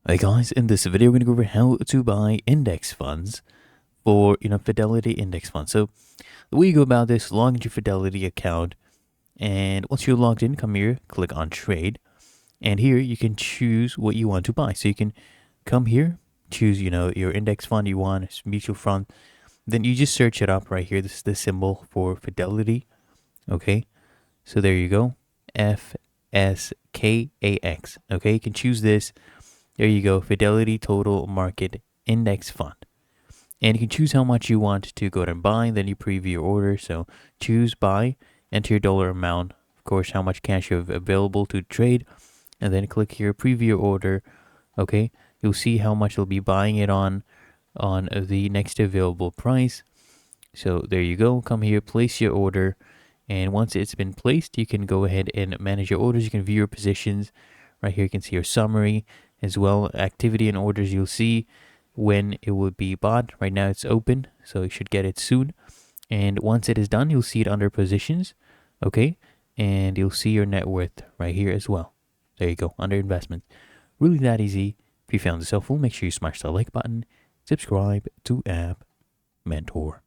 Hey guys, in this video we're going to go over how to buy index funds for Fidelity index funds. So the way you go about this, log into your Fidelity account, and once you're logged in, come here, click on trade, and here you can choose what you want to buy. So you can come here, choose your index fund you want, it's mutual fund, then you just search it up right here. This is the symbol for Fidelity. Okay, so there you go, FSKAX. Okay, you can choose this. There you go, Fidelity Total Market Index Fund. And you can choose how much you want to go ahead and buy, then you preview your order. So choose buy, enter your dollar amount, of course, how much cash you have available to trade, and then click here, preview your order. Okay, you'll see how much you'll be buying it on the next available price. So there you go, come here, place your order, and once it's been placed, you can go ahead and manage your orders. You can view your positions. Right here you can see your summary as well, activity and orders. You'll see when it will be bought. Right now it's open, so you should get it soon. And once it is done, you'll see it under positions. Okay, and you'll see your net worth right here as well. There you go, under investments. Really that easy. If you found this helpful, make sure you smash the like button, subscribe to App Mentor.